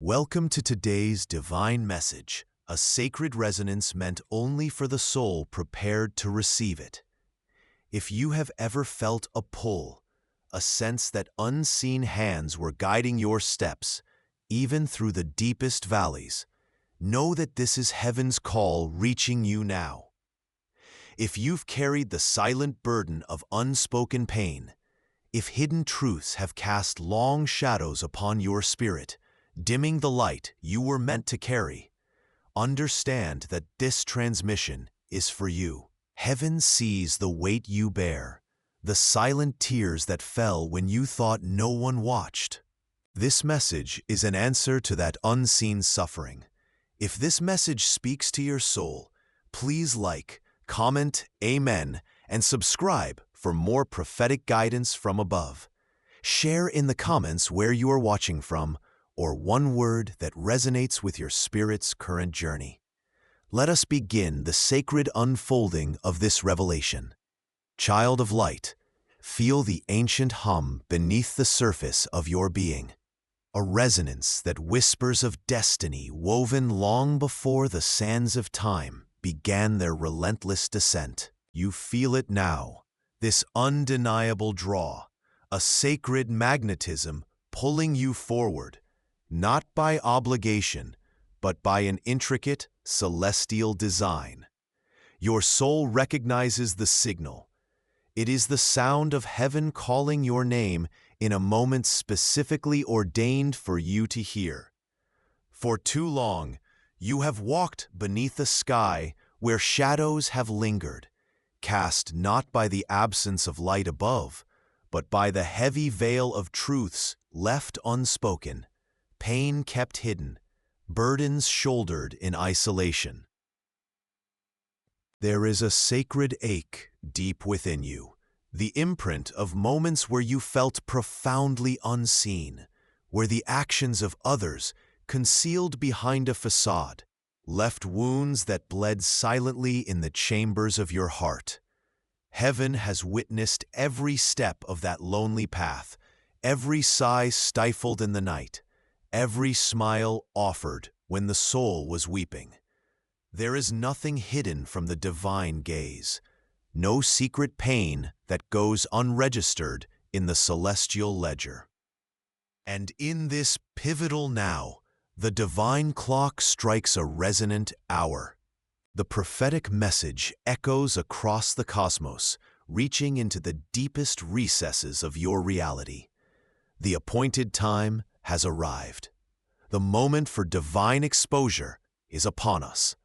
Welcome to today's divine message, a sacred resonance meant only for the soul prepared to receive it. If you have ever felt a pull, a sense that unseen hands were guiding your steps, even through the deepest valleys, know that this is heaven's call reaching you now. If you've carried the silent burden of unspoken pain, if hidden truths have cast long shadows upon your spirit, dimming the light you were meant to carry, understand that this transmission is for you. Heaven sees the weight you bear, the silent tears that fell when you thought no one watched. This message is an answer to that unseen suffering. If this message speaks to your soul, please like, comment, amen, and subscribe for more prophetic guidance from above. Share in the comments where you are watching from, or one word that resonates with your spirit's current journey. Let us begin the sacred unfolding of this revelation. Child of light, feel the ancient hum beneath the surface of your being, a resonance that whispers of destiny woven long before the sands of time began their relentless descent. You feel it now, this undeniable draw, a sacred magnetism pulling you forward, not by obligation, but by an intricate, celestial design. Your soul recognizes the signal. It is the sound of heaven calling your name in a moment specifically ordained for you to hear. For too long, you have walked beneath a sky where shadows have lingered, cast not by the absence of light above, but by the heavy veil of truths left unspoken, pain kept hidden, burdens shouldered in isolation. There is a sacred ache deep within you, the imprint of moments where you felt profoundly unseen, where the actions of others, concealed behind a facade, left wounds that bled silently in the chambers of your heart. Heaven has witnessed every step of that lonely path, every sigh stifled in the night, every smile offered when the soul was weeping. There is nothing hidden from the divine gaze, no secret pain that goes unregistered in the celestial ledger. And in this pivotal now, the divine clock strikes a resonant hour. The prophetic message echoes across the cosmos, reaching into the deepest recesses of your reality. The appointed time has arrived. The moment for divine exposure is upon us.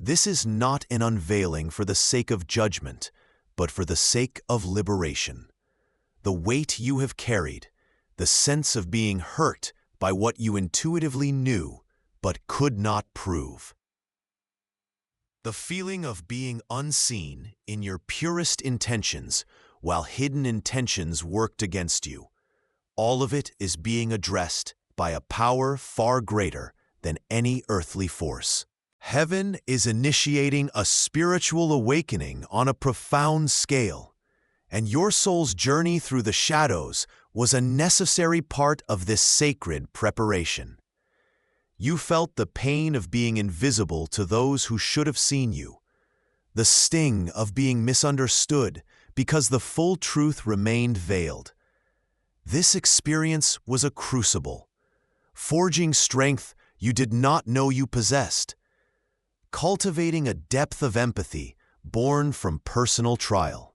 This is not an unveiling for the sake of judgment, but for the sake of liberation. The weight you have carried, the sense of being hurt by what you intuitively knew but could not prove. The feeling of being unseen in your purest intentions while hidden intentions worked against you. All of it is being addressed by a power far greater than any earthly force. Heaven is initiating a spiritual awakening on a profound scale, and your soul's journey through the shadows was a necessary part of this sacred preparation. You felt the pain of being invisible to those who should have seen you, the sting of being misunderstood because the full truth remained veiled. This experience was a crucible, forging strength you did not know you possessed, cultivating a depth of empathy born from personal trial.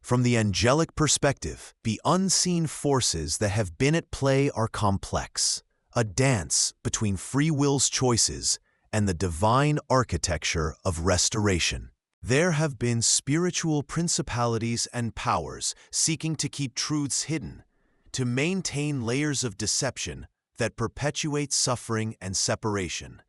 From the angelic perspective, the unseen forces that have been at play are complex, a dance between free will's choices and the divine architecture of restoration. There have been spiritual principalities and powers seeking to keep truths hidden, to maintain layers of deception that perpetuate suffering and separation.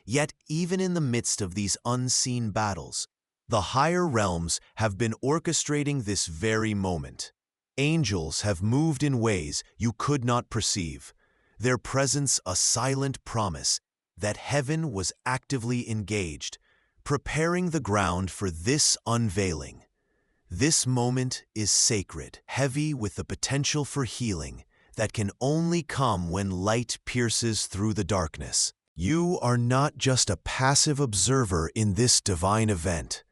Yet even in the midst of these unseen battles, the higher realms have been orchestrating this very moment. Angels have moved in ways you could not perceive, their presence a silent promise that heaven was actively engaged, preparing the ground for this unveiling. This moment is sacred, heavy with the potential for healing, that can only come when light pierces through the darkness. You are not just a passive observer in this divine event.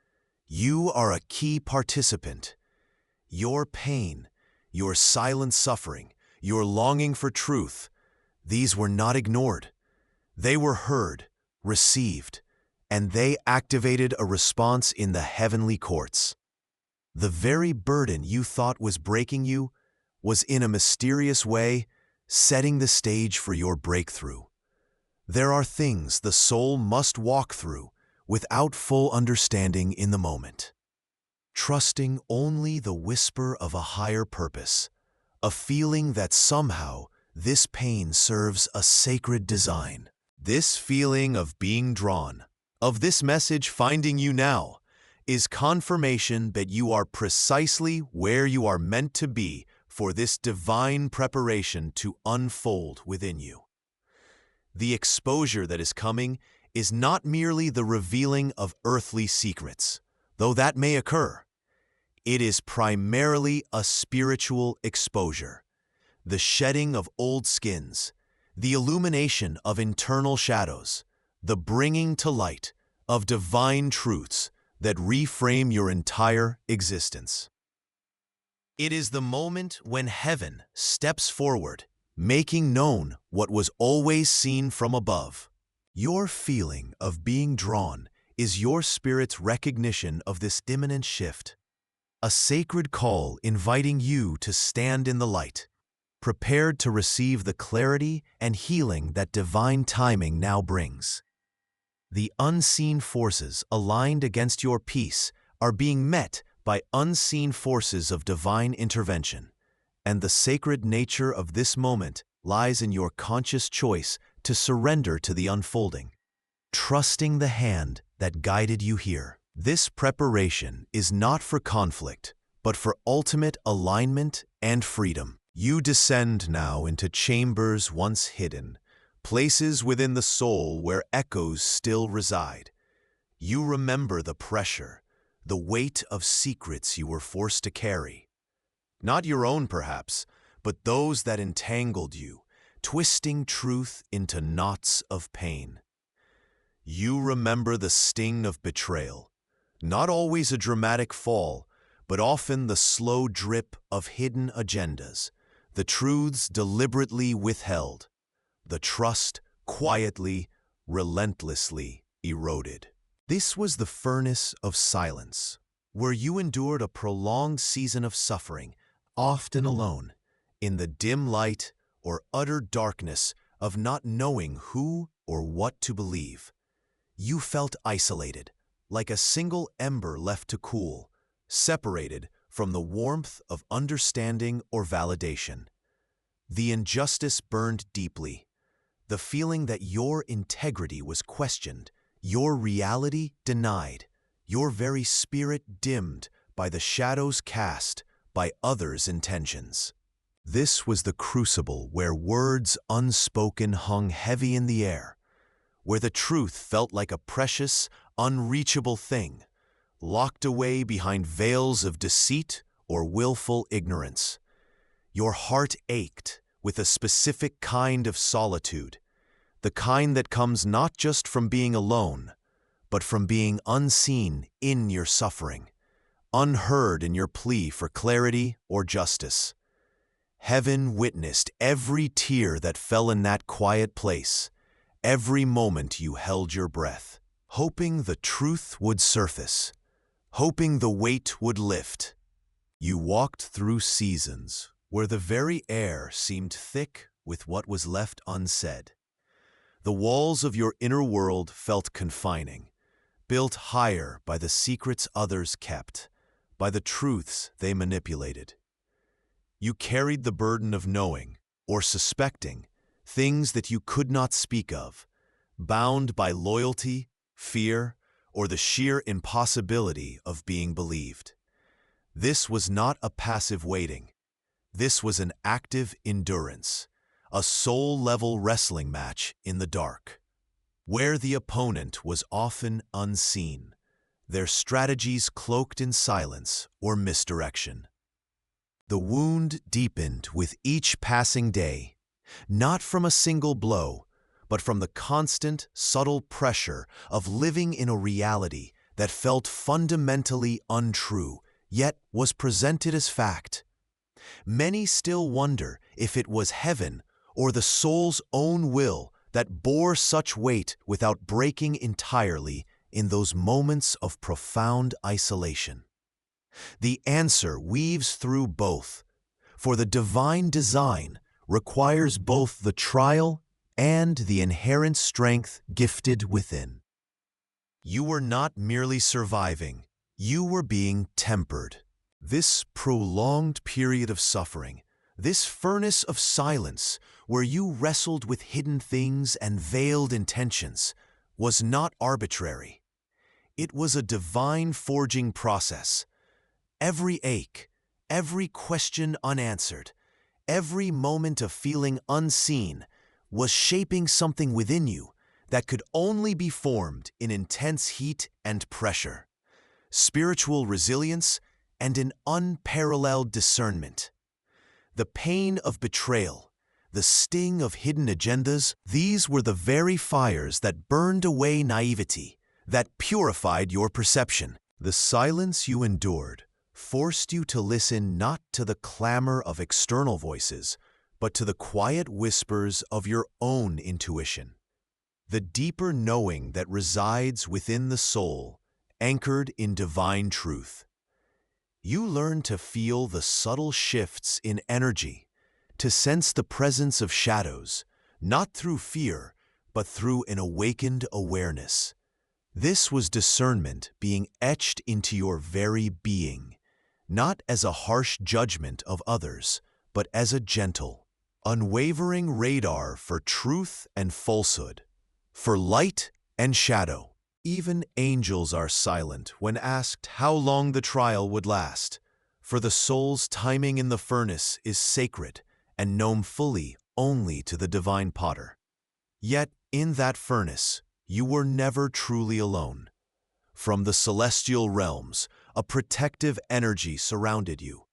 You are a key participant. Your pain, your silent suffering, your longing for truth, these were not ignored. They were heard, received, and they activated a response in the heavenly courts. The very burden you thought was breaking you was in a mysterious way setting the stage for your breakthrough. There are things the soul must walk through without full understanding in the moment, trusting only the whisper of a higher purpose, a feeling that somehow this pain serves a sacred design. This feeling of being drawn, of this message finding you now, is confirmation that you are precisely where you are meant to be for this divine preparation to unfold within you. The exposure that is coming is not merely the revealing of earthly secrets, though that may occur. It is primarily a spiritual exposure, the shedding of old skins, the illumination of internal shadows, the bringing to light of divine truths that reframe your entire existence. It is the moment when heaven steps forward, making known what was always seen from above. Your feeling of being drawn is your spirit's recognition of this imminent shift, a sacred call inviting you to stand in the light, prepared to receive the clarity and healing that divine timing now brings. The unseen forces aligned against your peace are being met by unseen forces of divine intervention, and the sacred nature of this moment lies in your conscious choice to surrender to the unfolding, trusting the hand that guided you here. This preparation is not for conflict, but for ultimate alignment and freedom. You descend now into chambers once hidden, places within the soul where echoes still reside. You remember the pressure, the weight of secrets you were forced to carry. Not your own, perhaps, but those that entangled you, twisting truth into knots of pain. You remember the sting of betrayal, not always a dramatic fall, but often the slow drip of hidden agendas, the truths deliberately withheld, the trust quietly, relentlessly eroded. This was the furnace of silence, where you endured a prolonged season of suffering, often alone, in the dim light or utter darkness of not knowing who or what to believe. You felt isolated, like a single ember left to cool, separated from the warmth of understanding or validation. The injustice burned deeply, the feeling that your integrity was questioned, your reality denied, your very spirit dimmed by the shadows cast by others' intentions. This was the crucible where words unspoken hung heavy in the air, where the truth felt like a precious, unreachable thing, locked away behind veils of deceit or willful ignorance. Your heart ached with a specific kind of solitude, the kind that comes not just from being alone, but from being unseen in your suffering, unheard in your plea for clarity or justice. Heaven witnessed every tear that fell in that quiet place, every moment you held your breath, hoping the truth would surface, hoping the weight would lift. You walked through seasons where the very air seemed thick with what was left unsaid. The walls of your inner world felt confining, built higher by the secrets others kept, by the truths they manipulated. You carried the burden of knowing, or suspecting, things that you could not speak of, bound by loyalty, fear, or the sheer impossibility of being believed. This was not a passive waiting. This was an active endurance, a soul-level wrestling match in the dark, where the opponent was often unseen, their strategies cloaked in silence or misdirection. The wound deepened with each passing day, not from a single blow, but from the constant, subtle pressure of living in a reality that felt fundamentally untrue, yet was presented as fact. Many still wonder if it was heaven or the soul's own will that bore such weight without breaking entirely in those moments of profound isolation. The answer weaves through both, for the divine design requires both the trial and the inherent strength gifted within. You were not merely surviving, you were being tempered. This prolonged period of suffering, this furnace of silence where you wrestled with hidden things and veiled intentions, was not arbitrary. It was a divine forging process. Every ache, every question unanswered, every moment of feeling unseen was shaping something within you that could only be formed in intense heat and pressure, spiritual resilience, and an unparalleled discernment. The pain of betrayal, the sting of hidden agendas, these were the very fires that burned away naivety, that purified your perception. The silence you endured forced you to listen not to the clamor of external voices, but to the quiet whispers of your own intuition. The deeper knowing that resides within the soul, anchored in divine truth. You learn to feel the subtle shifts in energy, to sense the presence of shadows, not through fear, but through an awakened awareness. This was discernment being etched into your very being, not as a harsh judgment of others, but as a gentle, unwavering radar for truth and falsehood, for light and shadow. Even angels are silent when asked how long the trial would last, for the soul's timing in the furnace is sacred and known fully only to the divine potter. Yet, in that furnace, you were never truly alone. From the celestial realms, a protective energy surrounded you.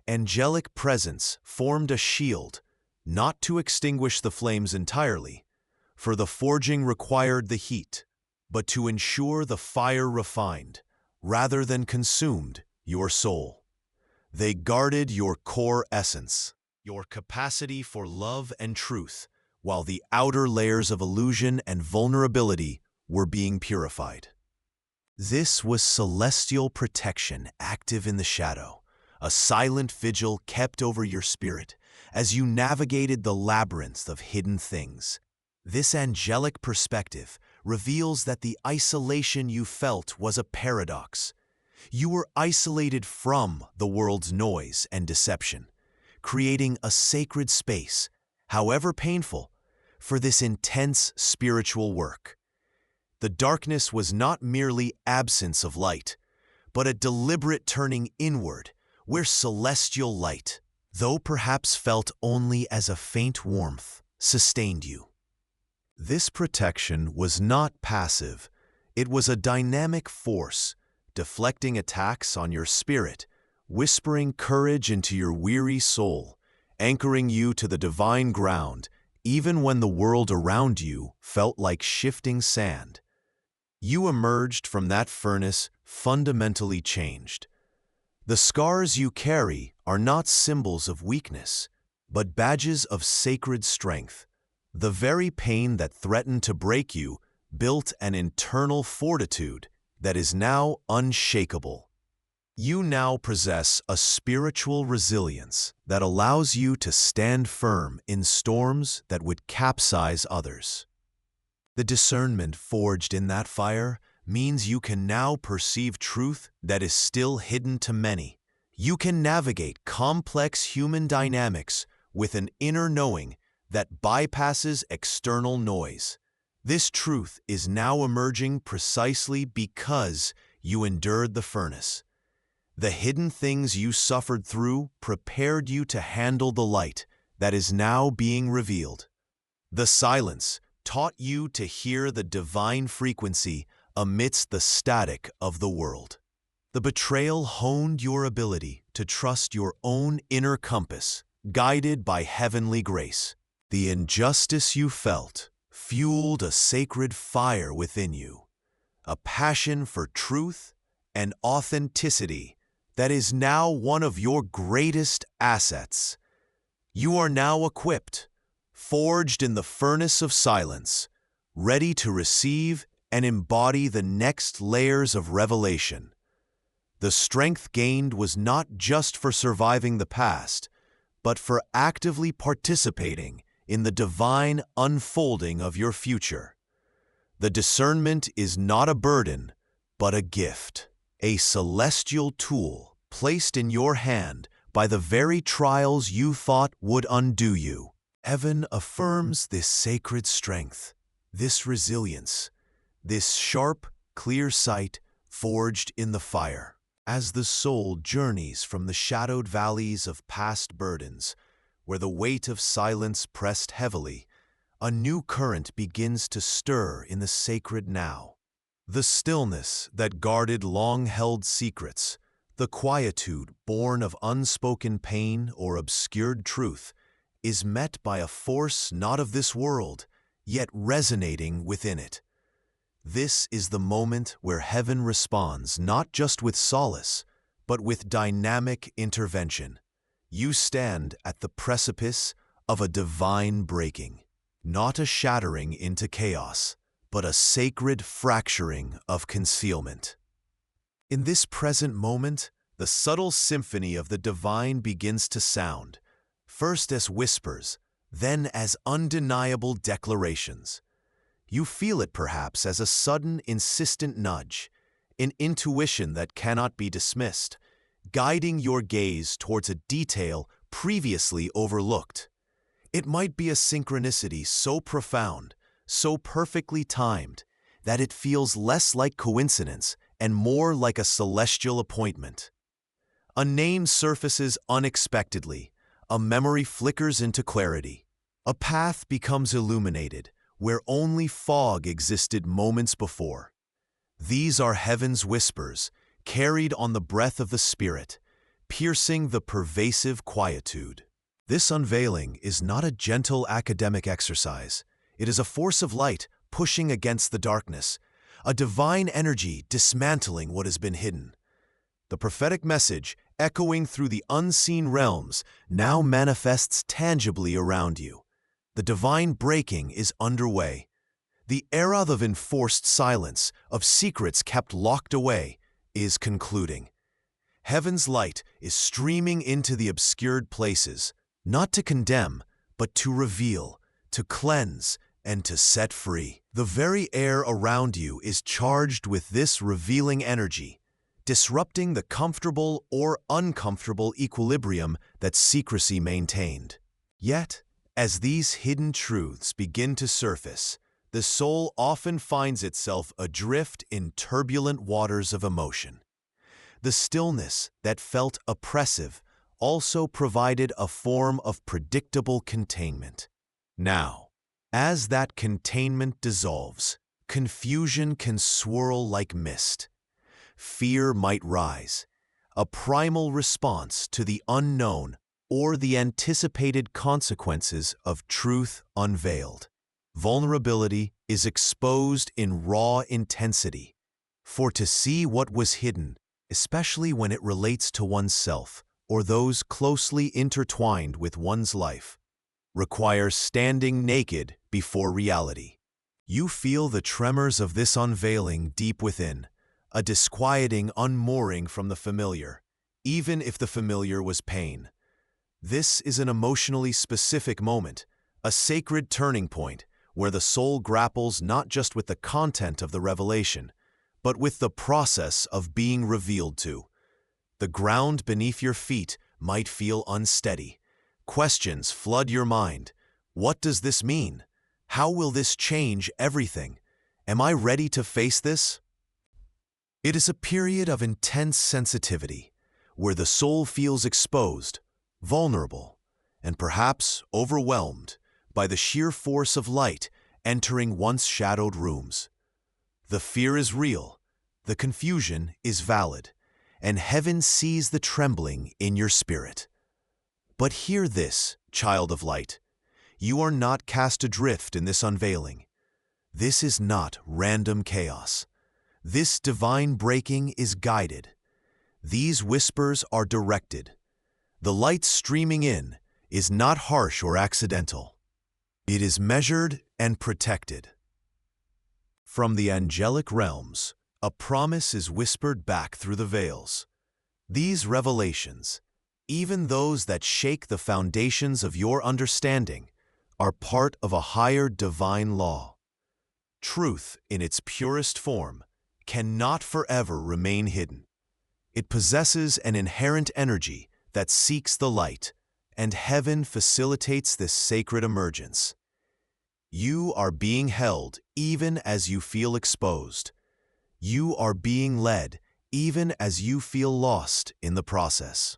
Angelic presence formed a shield, not to extinguish the flames entirely, for the forging required the heat, but to ensure the fire refined, rather than consumed, your soul. They guarded your core essence, your capacity for love and truth, while the outer layers of illusion and vulnerability were being purified. This was celestial protection active in the shadow, a silent vigil kept over your spirit as you navigated the labyrinth of hidden things. This angelic perspective reveals that the isolation you felt was a paradox. You were isolated from the world's noise and deception, creating a sacred space, however painful, for this intense spiritual work. The darkness was not merely absence of light, but a deliberate turning inward, where celestial light, though perhaps felt only as a faint warmth, sustained you. This protection was not passive. It was a dynamic force, deflecting attacks on your spirit, whispering courage into your weary soul, anchoring you to the divine ground, even when the world around you felt like shifting sand. You emerged from that furnace fundamentally changed. The scars you carry are not symbols of weakness, but badges of sacred strength. The very pain that threatened to break you built an internal fortitude that is now unshakable. You now possess a spiritual resilience that allows you to stand firm in storms that would capsize others. The discernment forged in that fire means you can now perceive truth that is still hidden to many. You can navigate complex human dynamics with an inner knowing that bypasses external noise. This truth is now emerging precisely because you endured the furnace. The hidden things you suffered through prepared you to handle the light that is now being revealed. The silence taught you to hear the divine frequency amidst the static of the world. The betrayal honed your ability to trust your own inner compass, guided by heavenly grace. The injustice you felt fueled a sacred fire within you, a passion for truth and authenticity that is now one of your greatest assets. You are now equipped, forged in the furnace of silence, ready to receive and embody the next layers of revelation. The strength gained was not just for surviving the past, but for actively participating in the divine unfolding of your future. The discernment is not a burden, but a gift, a celestial tool placed in your hand by the very trials you thought would undo you. Heaven affirms this sacred strength, this resilience, this sharp, clear sight forged in the fire. As the soul journeys from the shadowed valleys of past burdens, where the weight of silence pressed heavily, a new current begins to stir in the sacred now. The stillness that guarded long-held secrets, the quietude born of unspoken pain or obscured truth, is met by a force not of this world, yet resonating within it. This is the moment where heaven responds not just with solace, but with dynamic intervention. You stand at the precipice of a divine breaking, not a shattering into chaos, but a sacred fracturing of concealment. In this present moment, the subtle symphony of the divine begins to sound, first as whispers, then as undeniable declarations. You feel it perhaps as a sudden, insistent nudge, an intuition that cannot be dismissed, guiding your gaze towards a detail previously overlooked. It might be a synchronicity so profound, so perfectly timed, that it feels less like coincidence and more like a celestial appointment. A name surfaces unexpectedly, a memory flickers into clarity, a path becomes illuminated where only fog existed moments before. These are heaven's whispers, carried on the breath of the Spirit, piercing the pervasive quietude. This unveiling is not a gentle academic exercise. It is a force of light pushing against the darkness, a divine energy dismantling what has been hidden. The prophetic message, echoing through the unseen realms, now manifests tangibly around you. The divine breaking is underway. The era of enforced silence, of secrets kept locked away, is concluding. Heaven's light is streaming into the obscured places, not to condemn, but to reveal, to cleanse, and to set free. The very air around you is charged with this revealing energy, disrupting the comfortable or uncomfortable equilibrium that secrecy maintained. Yet, as these hidden truths begin to surface, the soul often finds itself adrift in turbulent waters of emotion. The stillness that felt oppressive also provided a form of predictable containment. Now, as that containment dissolves, confusion can swirl like mist. Fear might rise, a primal response to the unknown or the anticipated consequences of truth unveiled. Vulnerability is exposed in raw intensity, for to see what was hidden, especially when it relates to oneself or those closely intertwined with one's life, requires standing naked before reality. You feel the tremors of this unveiling deep within, a disquieting unmooring from the familiar, even if the familiar was pain. This is an emotionally specific moment, a sacred turning point where the soul grapples not just with the content of the revelation, but with the process of being revealed to. The ground beneath your feet might feel unsteady. Questions flood your mind. What does this mean? How will this change everything? Am I ready to face this? It is a period of intense sensitivity, where the soul feels exposed, vulnerable, and perhaps overwhelmed by the sheer force of light entering once shadowed rooms. The fear is real, the confusion is valid, and heaven sees the trembling in your spirit. But hear this, child of light. You are not cast adrift in this unveiling. This is not random chaos. This divine breaking is guided. These whispers are directed. The light streaming in is not harsh or accidental. It is measured and protected. From the angelic realms, a promise is whispered back through the veils. These revelations, even those that shake the foundations of your understanding, are part of a higher divine law. Truth, in its purest form, cannot forever remain hidden. It possesses an inherent energy that seeks the light, and heaven facilitates this sacred emergence. You are being held even as you feel exposed. You are being led even as you feel lost in the process.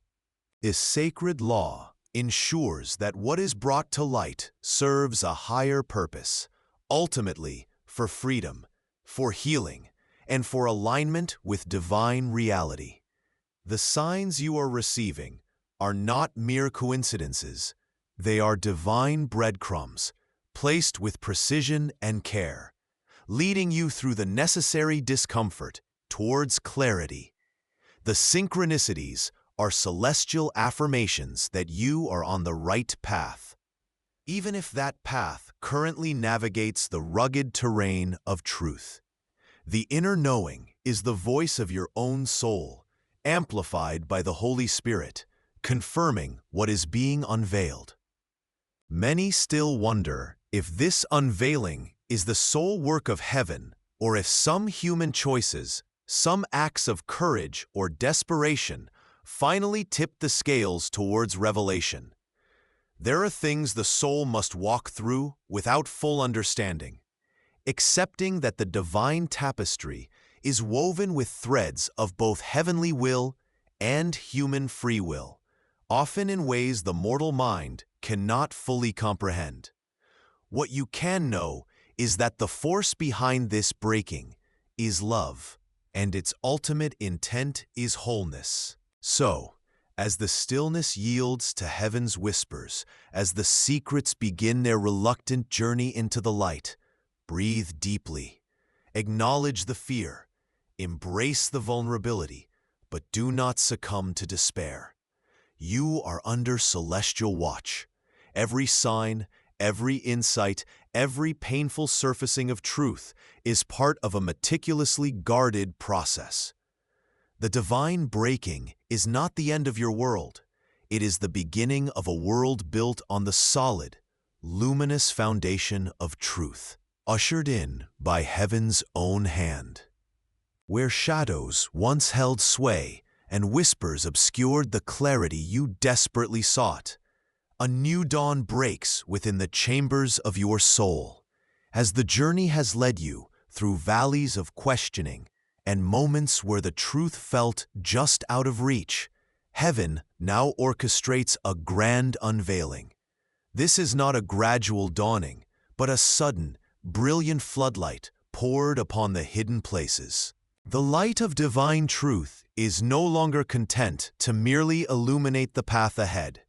This sacred law ensures that what is brought to light serves a higher purpose, ultimately for freedom, for healing, and for alignment with divine reality. The signs you are receiving are not mere coincidences. They are divine breadcrumbs, placed with precision and care, leading you through the necessary discomfort towards clarity. The synchronicities are celestial affirmations that you are on the right path, even if that path currently navigates the rugged terrain of truth. The inner knowing is the voice of your own soul, amplified by the Holy Spirit, confirming what is being unveiled. Many still wonder if this unveiling is the sole work of heaven, or if some human choices, some acts of courage or desperation, finally tip the scales towards revelation. There are things the soul must walk through without full understanding, accepting that the divine tapestry is woven with threads of both heavenly will and human free will, often in ways the mortal mind cannot fully comprehend. What you can know is that the force behind this breaking is love, and its ultimate intent is wholeness. So, as the stillness yields to heaven's whispers, as the secrets begin their reluctant journey into the light, breathe deeply, acknowledge the fear, embrace the vulnerability, but do not succumb to despair. You are under celestial watch. Every sign, every insight, every painful surfacing of truth is part of a meticulously guarded process. The divine breaking is not the end of your world. It is the beginning of a world built on the solid, luminous foundation of truth, ushered in by heaven's own hand. Where shadows once held sway and whispers obscured the clarity you desperately sought, a new dawn breaks within the chambers of your soul. As the journey has led you through valleys of questioning and moments where the truth felt just out of reach, heaven now orchestrates a grand unveiling. This is not a gradual dawning, but a sudden, brilliant floodlight poured upon the hidden places. The light of divine truth is no longer content to merely illuminate the path ahead.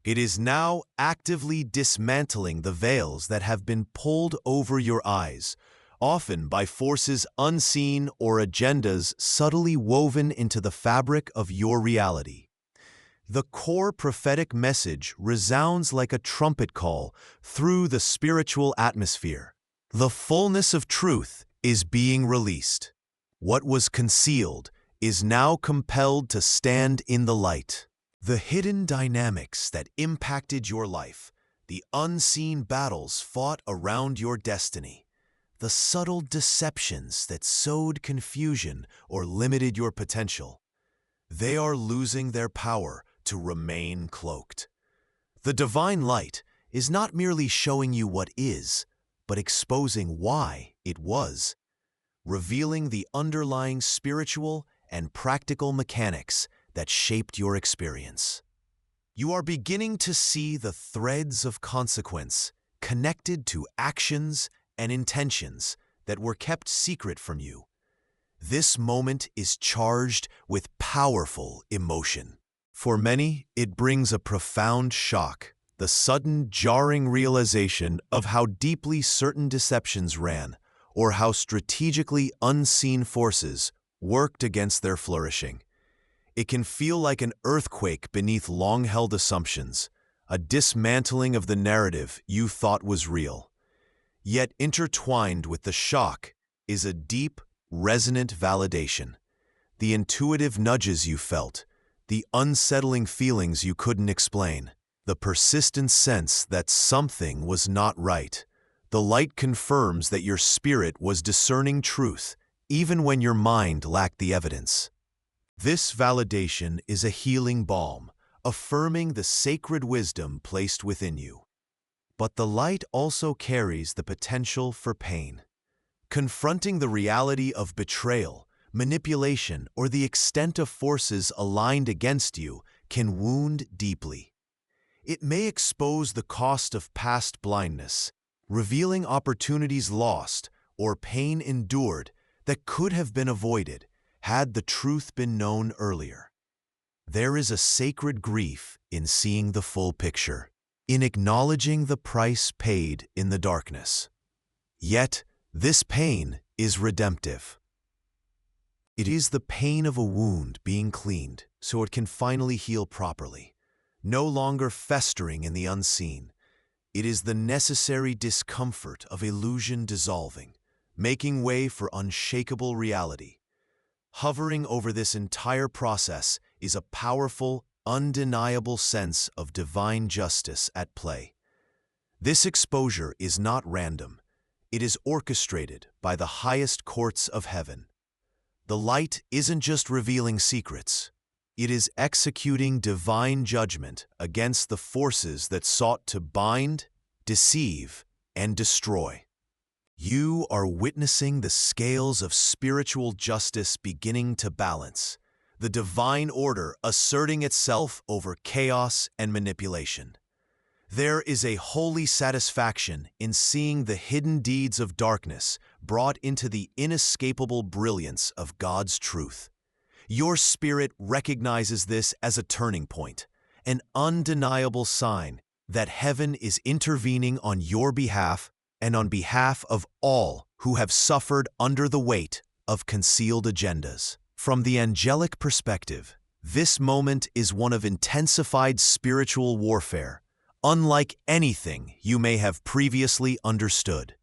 It is now actively dismantling the veils that have been pulled over your eyes, often by forces unseen or agendas subtly woven into the fabric of your reality. The core prophetic message resounds like a trumpet call through the spiritual atmosphere. The fullness of truth is being released. What was concealed is now compelled to stand in the light. The hidden dynamics that impacted your life, the unseen battles fought around your destiny, the subtle deceptions that sowed confusion or limited your potential, they are losing their power to remain cloaked. The divine light is not merely showing you what is, but exposing why it was, revealing the underlying spiritual and practical mechanics that shaped your experience. You are beginning to see the threads of consequence connected to actions and intentions that were kept secret from you. This moment is charged with powerful emotion. For many, it brings a profound shock, the sudden, jarring realization of how deeply certain deceptions ran, or how strategically unseen forces worked against their flourishing. It can feel like an earthquake beneath long-held assumptions, a dismantling of the narrative you thought was real. Yet intertwined with the shock is a deep, resonant validation. The intuitive nudges you felt, the unsettling feelings you couldn't explain, the persistent sense that something was not right. The light confirms that your spirit was discerning truth, even when your mind lacked the evidence. This validation is a healing balm, affirming the sacred wisdom placed within you. But the light also carries the potential for pain. Confronting the reality of betrayal, manipulation, or the extent of forces aligned against you can wound deeply. It may expose the cost of past blindness, revealing opportunities lost or pain endured that could have been avoided had the truth been known earlier. There is a sacred grief in seeing the full picture, in acknowledging the price paid in the darkness. Yet, this pain is redemptive. It is the pain of a wound being cleaned so it can finally heal properly, no longer festering in the unseen. It is the necessary discomfort of illusion dissolving, making way for unshakable reality. Hovering over this entire process is a powerful, undeniable sense of divine justice at play. This exposure is not random. It is orchestrated by the highest courts of heaven. The light isn't just revealing secrets. It is executing divine judgment against the forces that sought to bind, deceive, and destroy. You are witnessing the scales of spiritual justice beginning to balance, the divine order asserting itself over chaos and manipulation. There is a holy satisfaction in seeing the hidden deeds of darkness brought into the inescapable brilliance of God's truth. Your spirit recognizes this as a turning point, an undeniable sign that heaven is intervening on your behalf and on behalf of all who have suffered under the weight of concealed agendas. From the angelic perspective, this moment is one of intensified spiritual warfare, unlike anything you may have previously understood.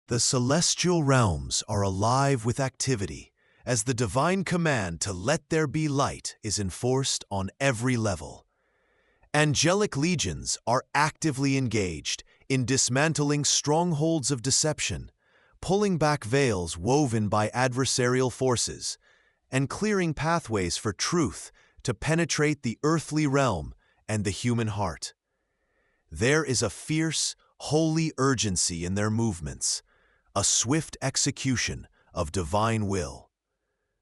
The celestial realms are alive with activity as the divine command to let there be light is enforced on every level. Angelic legions are actively engaged in dismantling strongholds of deception, pulling back veils woven by adversarial forces, and clearing pathways for truth to penetrate the earthly realm and the human heart. There is a fierce, holy urgency in their movements, a swift execution of divine will.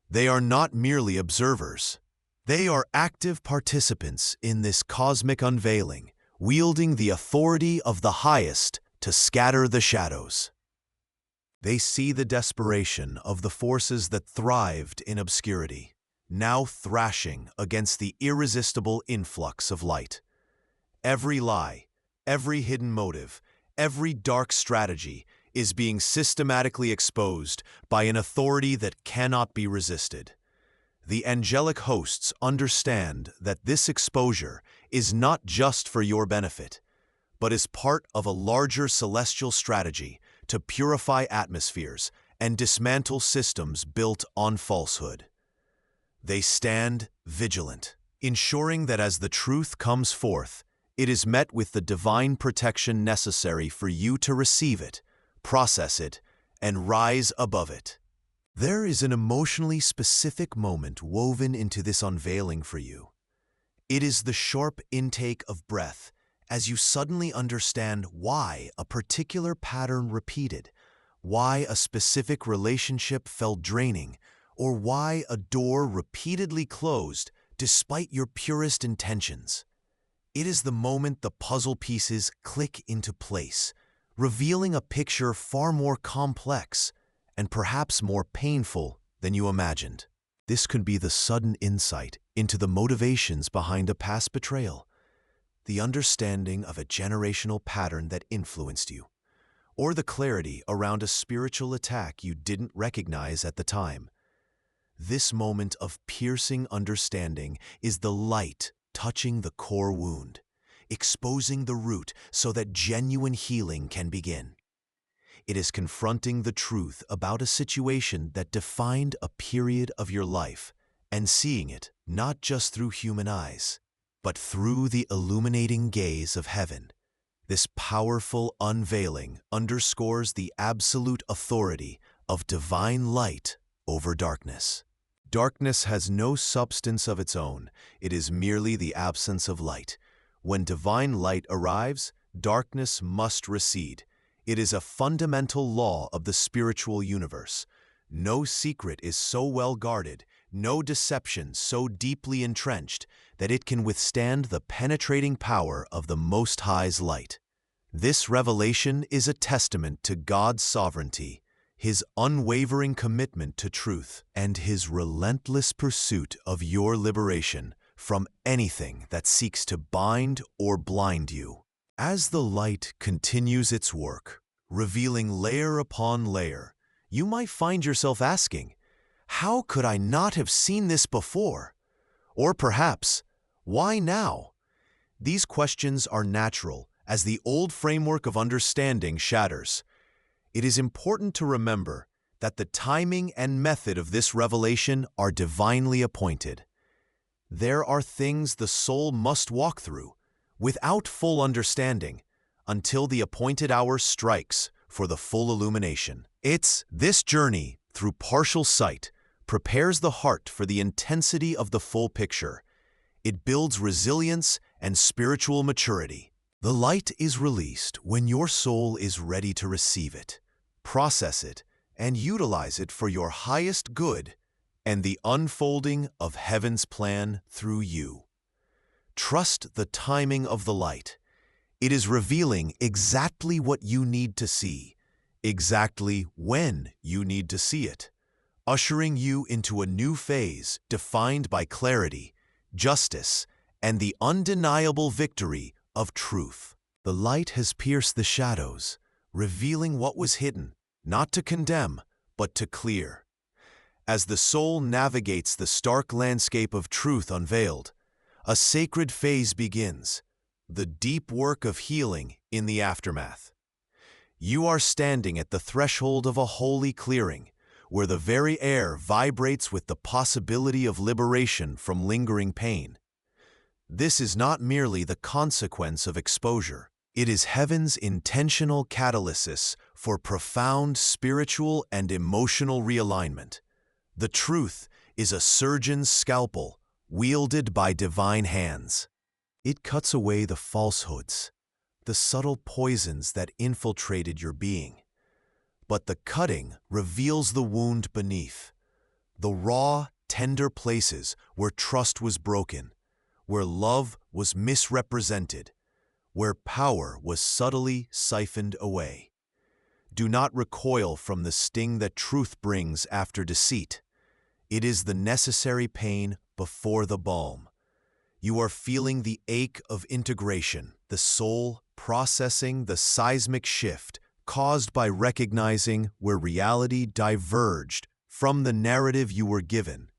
They are not merely observers. They are active participants in this cosmic unveiling, wielding the authority of the highest to scatter the shadows. They see the desperation of the forces that thrived in obscurity, now thrashing against the irresistible influx of light. Every lie, every hidden motive, every dark strategy is being systematically exposed by an authority that cannot be resisted. The angelic hosts understand that this exposure is not just for your benefit, but is part of a larger celestial strategy to purify atmospheres and dismantle systems built on falsehood. They stand vigilant, ensuring that as the truth comes forth, it is met with the divine protection necessary for you to receive it, process it, and rise above it. There is an emotionally specific moment woven into this unveiling for you. It is the sharp intake of breath as you suddenly understand why a particular pattern repeated, why a specific relationship felt draining, or why a door repeatedly closed despite your purest intentions. It is the moment the puzzle pieces click into place, revealing a picture far more complex and perhaps more painful than you imagined. This could be the sudden insight into the motivations behind a past betrayal, the understanding of a generational pattern that influenced you, or the clarity around a spiritual attack you didn't recognize at the time. This moment of piercing understanding is the light touching the core wound, exposing the root so that genuine healing can begin. It is confronting the truth about a situation that defined a period of your life and seeing it not just through human eyes, but through the illuminating gaze of heaven. This powerful unveiling underscores the absolute authority of divine light over darkness. Darkness has no substance of its own. It is merely the absence of light. When divine light arrives, darkness must recede. It is a fundamental law of the spiritual universe. No secret is so well guarded, no deception so deeply entrenched, that it can withstand the penetrating power of the Most High's light. This revelation is a testament to God's sovereignty, His unwavering commitment to truth, and His relentless pursuit of your liberation from anything that seeks to bind or blind you. As the light continues its work, revealing layer upon layer, you might find yourself asking, "How could I not have seen this before?" Or perhaps, "Why now?" These questions are natural as the old framework of understanding shatters. It is important to remember that the timing and method of this revelation are divinely appointed. There are things the soul must walk through without full understanding until the appointed hour strikes for the full illumination. It's this journey through partial sight prepares the heart for the intensity of the full picture. It builds resilience and spiritual maturity. The light is released when your soul is ready to receive it, process it, and utilize it for your highest good and the unfolding of heaven's plan through you. Trust the timing of the light. It is revealing exactly what you need to see, exactly when you need to see it, ushering you into a new phase defined by clarity, justice, and the undeniable victory of truth. The light has pierced the shadows, revealing what was hidden, not to condemn, but to clear. As the soul navigates the stark landscape of truth unveiled, a sacred phase begins, the deep work of healing in the aftermath. You are standing at the threshold of a holy clearing, where the very air vibrates with the possibility of liberation from lingering pain. This is not merely the consequence of exposure. It is heaven's intentional catalysis for profound spiritual and emotional realignment. The truth is a surgeon's scalpel wielded by divine hands. It cuts away the falsehoods, the subtle poisons that infiltrated your being. But the cutting reveals the wound beneath, the raw, tender places where trust was broken, where love was misrepresented, where power was subtly siphoned away. Do not recoil from the sting that truth brings after deceit. It is the necessary pain before the balm. You are feeling the ache of integration, the soul processing the seismic shift caused by recognizing where reality diverged from the narrative you were given,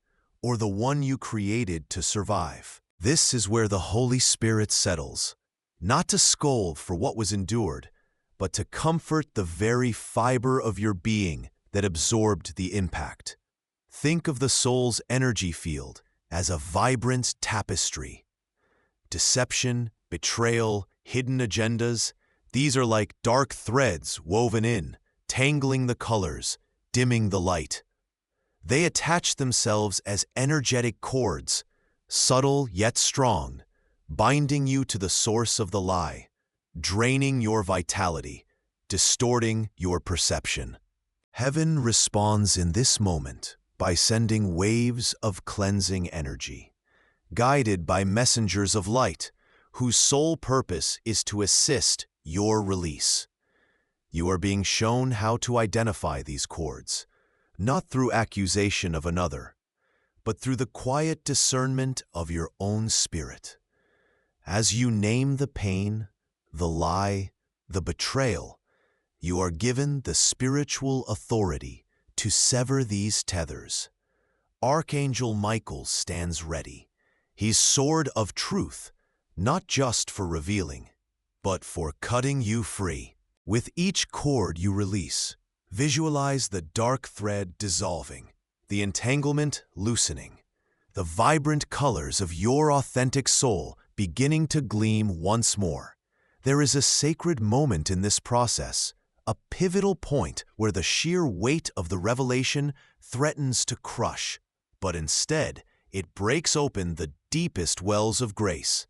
or the one you created to survive. This is where the Holy Spirit settles, not to scold for what was endured, but to comfort the very fiber of your being that absorbed the impact. Think of the soul's energy field as a vibrant tapestry. Deception, betrayal, hidden agendas, these are like dark threads woven in, tangling the colors, dimming the light. They attach themselves as energetic cords, subtle yet strong, binding you to the source of the lie, draining your vitality, distorting your perception. Heaven responds in this moment by sending waves of cleansing energy, guided by messengers of light, whose sole purpose is to assist your release. You are being shown how to identify these cords, not through accusation of another, but through the quiet discernment of your own spirit. As you name the pain, the lie, the betrayal, you are given the spiritual authority to sever these tethers. Archangel Michael stands ready, his sword of truth, not just for revealing, but for cutting you free. With each cord you release, visualize the dark thread dissolving, the entanglement loosening, the vibrant colors of your authentic soul beginning to gleam once more. There is a sacred moment in this process, a pivotal point where the sheer weight of the revelation threatens to crush, but instead it breaks open the deepest wells of grace.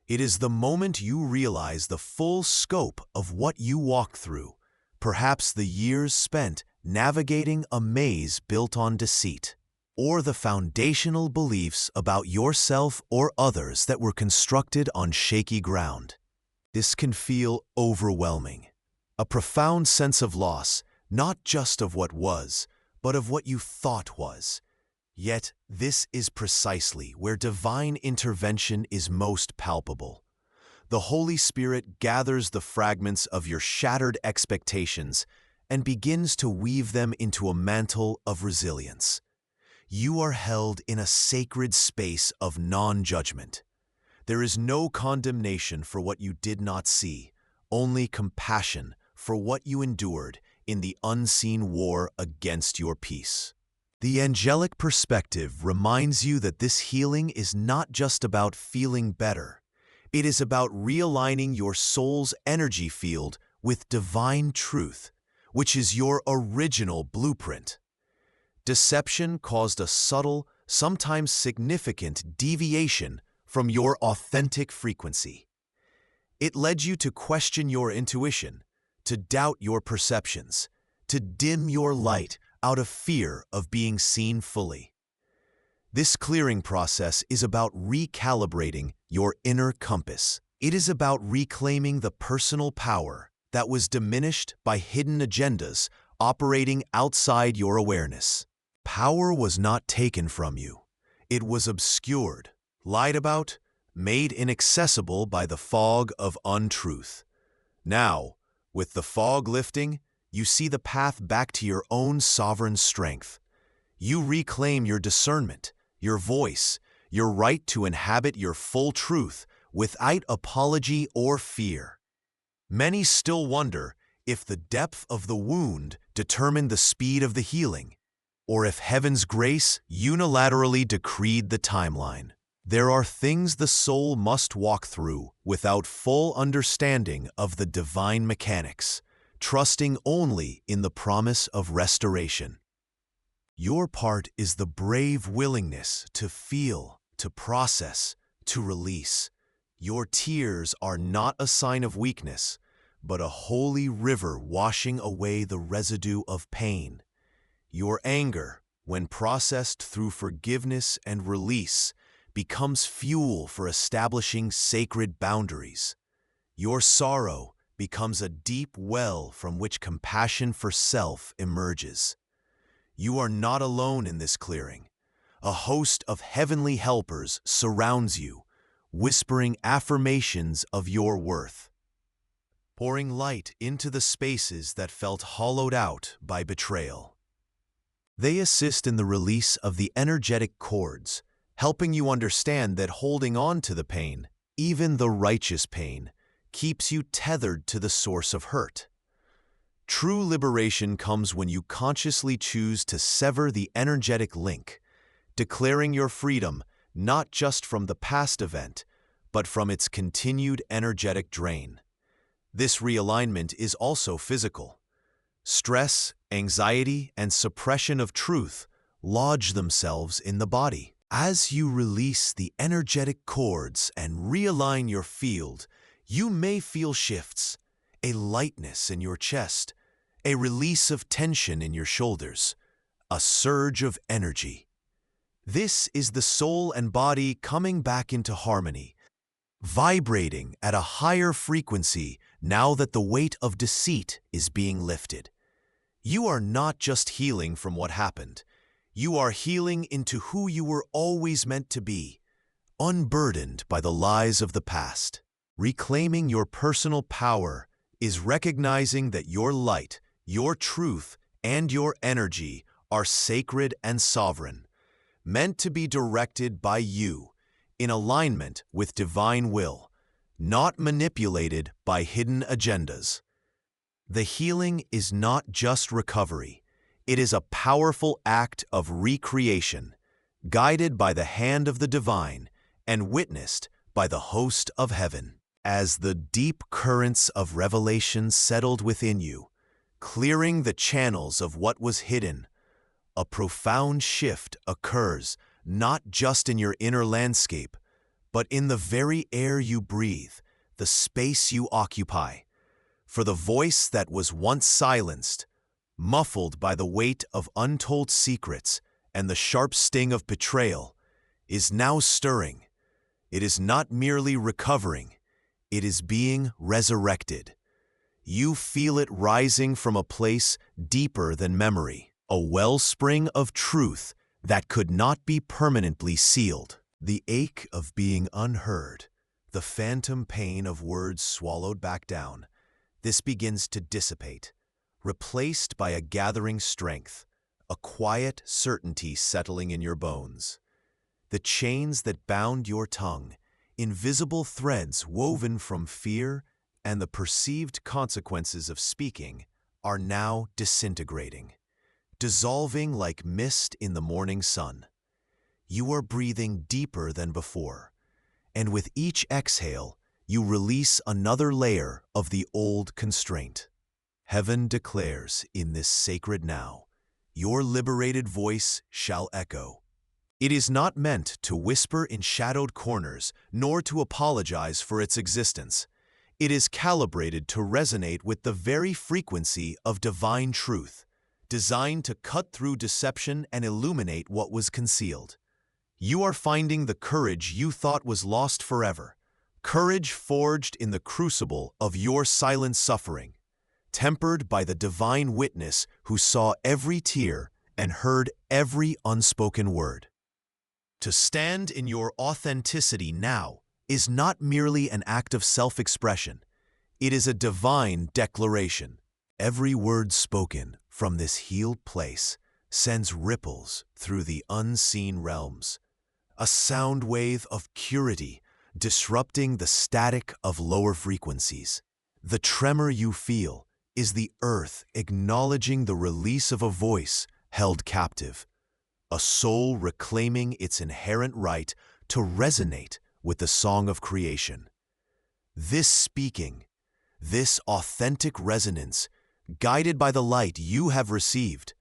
It is the moment you realize the full scope of what you walk through, perhaps the years spent navigating a maze built on deceit, or the foundational beliefs about yourself or others that were constructed on shaky ground. This can feel overwhelming, a profound sense of loss, not just of what was, but of what you thought was. Yet, this is precisely where divine intervention is most palpable. The Holy Spirit gathers the fragments of your shattered expectations and begins to weave them into a mantle of resilience. You are held in a sacred space of non-judgment. There is no condemnation for what you did not see, only compassion for what you endured in the unseen war against your peace. The angelic perspective reminds you that this healing is not just about feeling better. It is about realigning your soul's energy field with divine truth, which is your original blueprint. Deception caused a subtle, sometimes significant deviation from your authentic frequency. It led you to question your intuition, to doubt your perceptions, to dim your light out of fear of being seen fully. This clearing process is about recalibrating your inner compass. It is about reclaiming the personal power that was diminished by hidden agendas operating outside your awareness. Power was not taken from you. It was obscured, lied about, made inaccessible by the fog of untruth. Now, with the fog lifting, you see the path back to your own sovereign strength. You reclaim your discernment, your voice, your right to inhabit your full truth without apology or fear. Many still wonder if the depth of the wound determined the speed of the healing, or if heaven's grace unilaterally decreed the timeline. There are things the soul must walk through without full understanding of the divine mechanics, trusting only in the promise of restoration. Your part is the brave willingness to feel, to process, to release. Your tears are not a sign of weakness, but a holy river washing away the residue of pain. Your anger, when processed through forgiveness and release, becomes fuel for establishing sacred boundaries. Your sorrow becomes a deep well from which compassion for self emerges. You are not alone in this clearing. A host of heavenly helpers surrounds you, whispering affirmations of your worth, pouring light into the spaces that felt hollowed out by betrayal. They assist in the release of the energetic cords, helping you understand that holding on to the pain, even the righteous pain, keeps you tethered to the source of hurt. True liberation comes when you consciously choose to sever the energetic link, declaring your freedom not just from the past event, but from its continued energetic drain. This realignment is also physical. Stress, anxiety, and suppression of truth lodge themselves in the body. As you release the energetic cords and realign your field, you may feel shifts, a lightness in your chest, a release of tension in your shoulders, a surge of energy. This is the soul and body coming back into harmony, vibrating at a higher frequency now that the weight of deceit is being lifted. You are not just healing from what happened. You are healing into who you were always meant to be, unburdened by the lies of the past. Reclaiming your personal power is recognizing that your light, your truth, and your energy are sacred and sovereign, meant to be directed by you, in alignment with divine will, not manipulated by hidden agendas. The healing is not just recovery. It is a powerful act of recreation, guided by the hand of the divine and witnessed by the host of heaven. As the deep currents of revelation settled within you, clearing the channels of what was hidden, a profound shift occurs not just in your inner landscape, but in the very air you breathe, the space you occupy. For the voice that was once silenced, muffled by the weight of untold secrets and the sharp sting of betrayal, is now stirring. It is not merely recovering, it is being resurrected. You feel it rising from a place deeper than memory, a wellspring of truth that could not be permanently sealed. The ache of being unheard, the phantom pain of words swallowed back down, this begins to dissipate, replaced by a gathering strength, a quiet certainty settling in your bones. The chains that bound your tongue, invisible threads woven from fear and the perceived consequences of speaking, are now disintegrating, dissolving like mist in the morning sun. You are breathing deeper than before, and with each exhale, you release another layer of the old constraint. Heaven declares in this sacred now, your liberated voice shall echo. It is not meant to whisper in shadowed corners, nor to apologize for its existence. It is calibrated to resonate with the very frequency of divine truth, designed to cut through deception and illuminate what was concealed. You are finding the courage you thought was lost forever, courage forged in the crucible of your silent suffering, tempered by the divine witness who saw every tear and heard every unspoken word. To stand in your authenticity now is not merely an act of self-expression. It is a divine declaration. Every word spoken from this healed place sends ripples through the unseen realms, a sound wave of purity disrupting the static of lower frequencies. The tremor you feel is the earth acknowledging the release of a voice held captive, a soul reclaiming its inherent right to resonate with the song of creation. This speaking, this authentic resonance, guided by the light you have received,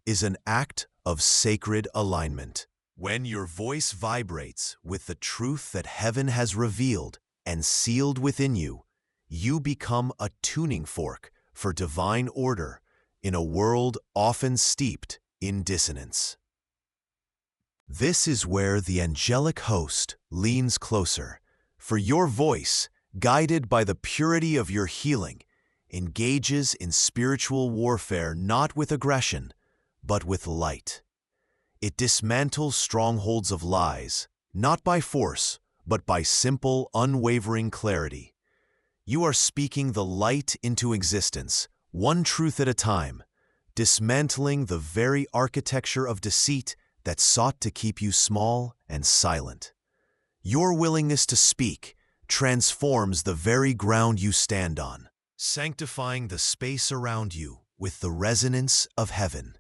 is an act of sacred alignment. When your voice vibrates with the truth that heaven has revealed and sealed within you, you become a tuning fork for divine order in a world often steeped in dissonance. This is where the angelic host leans closer, for your voice, guided by the purity of your healing, engages in spiritual warfare not with aggression, but with light. It dismantles strongholds of lies, not by force, but by simple, unwavering clarity. You are speaking the light into existence, one truth at a time, dismantling the very architecture of deceit that sought to keep you small and silent. Your willingness to speak transforms the very ground you stand on, sanctifying the space around you with the resonance of heaven.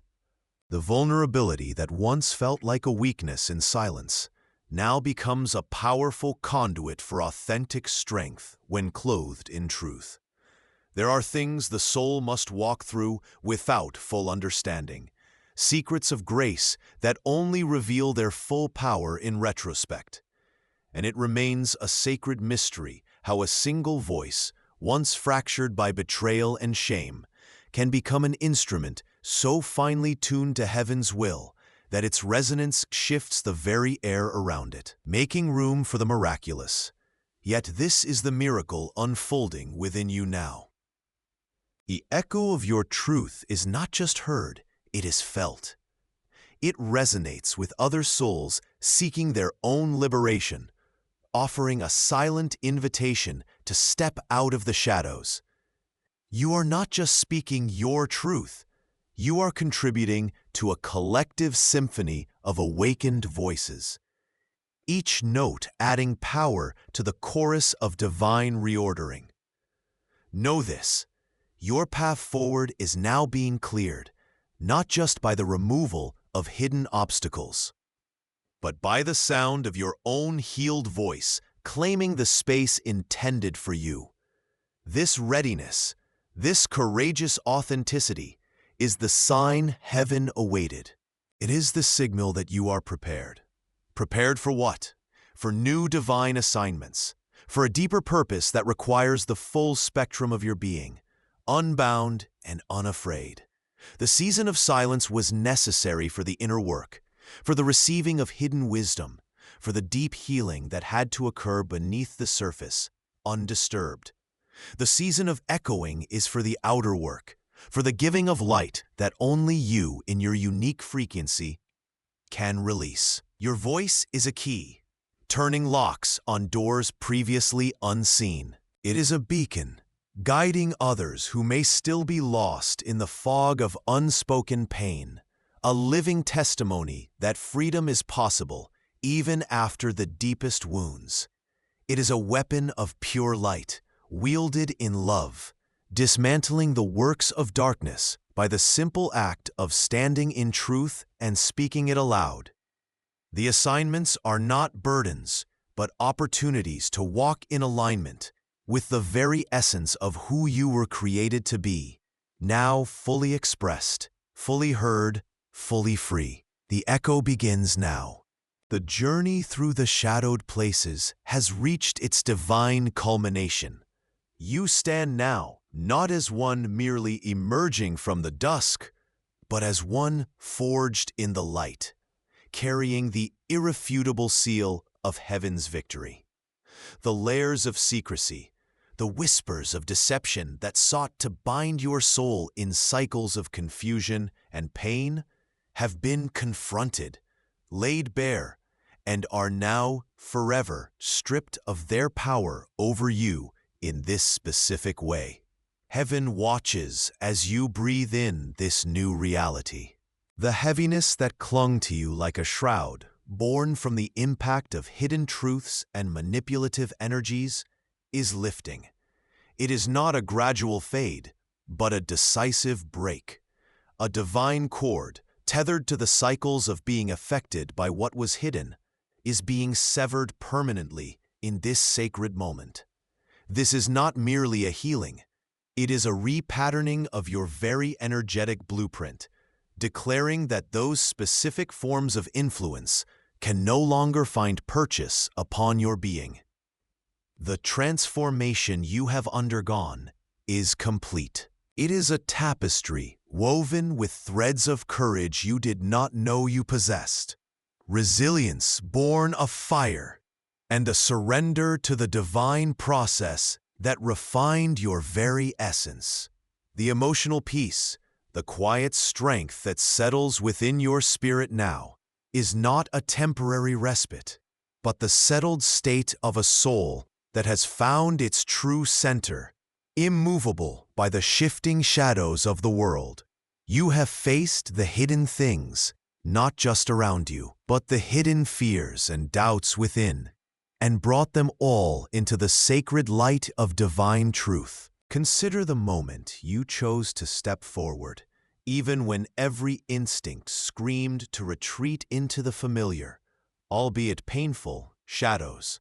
The vulnerability that once felt like a weakness in silence now becomes a powerful conduit for authentic strength when clothed in truth. There are things the soul must walk through without full understanding, secrets of grace that only reveal their full power in retrospect. And it remains a sacred mystery how a single voice, once fractured by betrayal and shame, can become an instrument so finely tuned to heaven's will that its resonance shifts the very air around it, making room for the miraculous. Yet this is the miracle unfolding within you now. The echo of your truth is not just heard, it is felt. It resonates with other souls seeking their own liberation, offering a silent invitation to step out of the shadows. You are not just speaking your truth, you are contributing to a collective symphony of awakened voices, each note adding power to the chorus of divine reordering. Know this, your path forward is now being cleared, not just by the removal of hidden obstacles, but by the sound of your own healed voice claiming the space intended for you. This readiness, this courageous authenticity, is the sign heaven awaited. It is the signal that you are prepared. Prepared for what? For new divine assignments, for a deeper purpose that requires the full spectrum of your being, unbound and unafraid. The season of silence was necessary for the inner work, for the receiving of hidden wisdom, for the deep healing that had to occur beneath the surface, undisturbed. The season of echoing is for the outer work, for the giving of light that only you, in your unique frequency, can release. Your voice is a key, turning locks on doors previously unseen. It is a beacon, guiding others who may still be lost in the fog of unspoken pain, a living testimony that freedom is possible even after the deepest wounds. It is a weapon of pure light, wielded in love, dismantling the works of darkness by the simple act of standing in truth and speaking it aloud. The assignments are not burdens, but opportunities to walk in alignment with the very essence of who you were created to be, now fully expressed, fully heard, fully free. The echo begins now. The journey through the shadowed places has reached its divine culmination. You stand now, not as one merely emerging from the dusk, but as one forged in the light, carrying the irrefutable seal of heaven's victory. The layers of secrecy, the whispers of deception that sought to bind your soul in cycles of confusion and pain, have been confronted, laid bare, and are now forever stripped of their power over you in this specific way. Heaven watches as you breathe in this new reality. The heaviness that clung to you like a shroud, born from the impact of hidden truths and manipulative energies, is lifting. It is not a gradual fade, but a decisive break. A divine cord, tethered to the cycles of being affected by what was hidden, is being severed permanently in this sacred moment. This is not merely a healing. It is a repatterning of your very energetic blueprint, declaring that those specific forms of influence can no longer find purchase upon your being. The transformation you have undergone is complete. It is a tapestry woven with threads of courage you did not know you possessed, resilience born of fire, and a surrender to the divine process that refined your very essence. The emotional peace, the quiet strength that settles within your spirit now, is not a temporary respite, but the settled state of a soul that has found its true center, immovable by the shifting shadows of the world. You have faced the hidden things, not just around you, but the hidden fears and doubts within, and brought them all into the sacred light of divine truth. Consider the moment you chose to step forward, even when every instinct screamed to retreat into the familiar, albeit painful, shadows.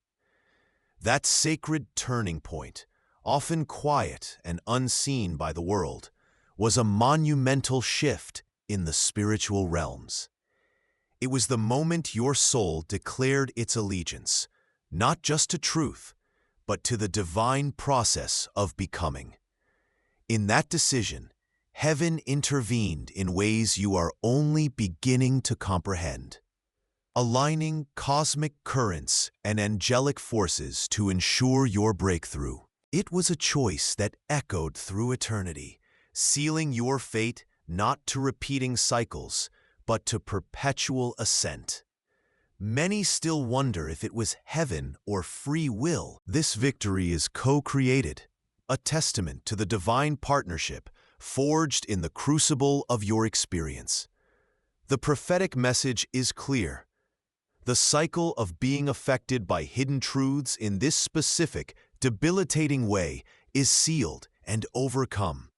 That sacred turning point, often quiet and unseen by the world, was a monumental shift in the spiritual realms. It was the moment your soul declared its allegiance, not just to truth, but to the divine process of becoming. In that decision, heaven intervened in ways you are only beginning to comprehend, aligning cosmic currents and angelic forces to ensure your breakthrough. It was a choice that echoed through eternity, sealing your fate not to repeating cycles, but to perpetual ascent. Many still wonder if it was heaven or free will. This victory is co-created, a testament to the divine partnership forged in the crucible of your experience. The prophetic message is clear. The cycle of being affected by hidden truths in this specific, debilitating way is sealed and overcome.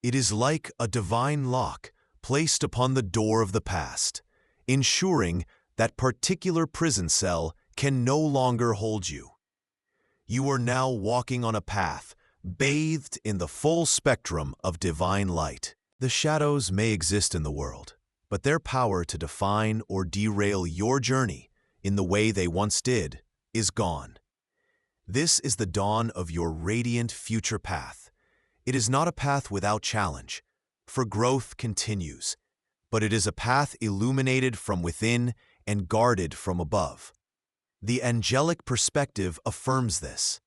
It is like a divine lock placed upon the door of the past, ensuring that particular prison cell can no longer hold you. You are now walking on a path bathed in the full spectrum of divine light. The shadows may exist in the world, but their power to define or derail your journey in the way they once did is gone. This is the dawn of your radiant future path. It is not a path without challenge, for growth continues, but it is a path illuminated from within and guarded from above. The angelic perspective affirms this.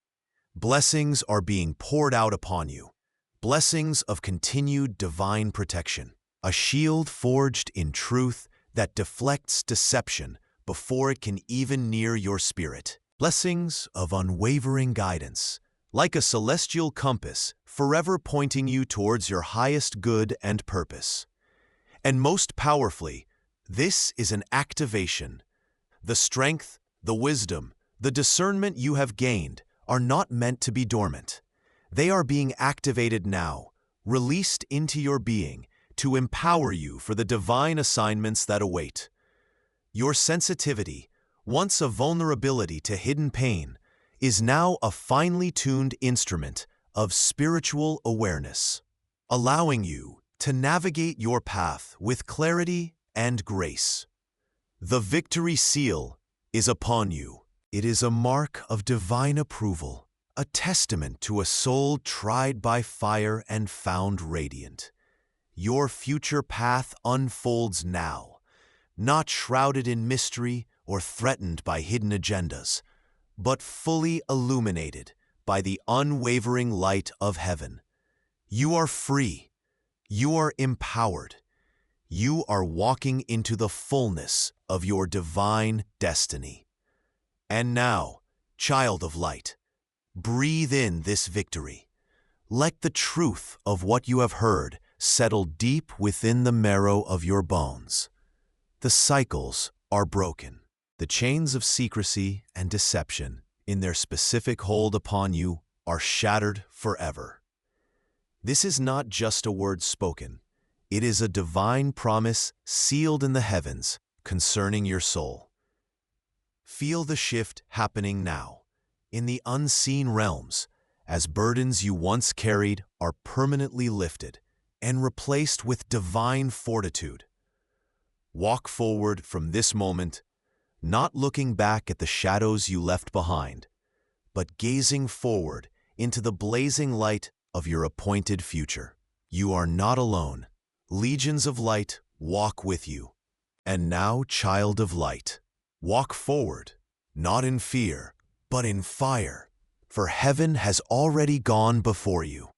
Blessings are being poured out upon you, blessings of continued divine protection, a shield forged in truth that deflects deception before it can even near your spirit. Blessings of unwavering guidance, like a celestial compass forever pointing you towards your highest good and purpose. And most powerfully, this is an activation. The strength, the wisdom, the discernment you have gained are not meant to be dormant. They are being activated now, released into your being to empower you for the divine assignments that await. Your sensitivity, once a vulnerability to hidden pain, is now a finely tuned instrument of spiritual awareness, allowing you to navigate your path with clarity and grace. The victory seal is upon you. It is a mark of divine approval, a testament to a soul tried by fire and found radiant. Your future path unfolds now, not shrouded in mystery or threatened by hidden agendas, but fully illuminated by the unwavering light of heaven. You are free. You are empowered. You are walking into the fullness of your divine destiny. And now, child of light, breathe in this victory. Let the truth of what you have heard settle deep within the marrow of your bones. The cycles are broken. The chains of secrecy and deception in their specific hold upon you are shattered forever. This is not just a word spoken. It is a divine promise sealed in the heavens concerning your soul. Feel the shift happening now, in the unseen realms, as burdens you once carried are permanently lifted and replaced with divine fortitude. Walk forward from this moment, not looking back at the shadows you left behind, but gazing forward into the blazing light of your appointed future. You are not alone. Legions of light walk with you. And now, child of light, walk forward, not in fear, but in fire, for heaven has already gone before you.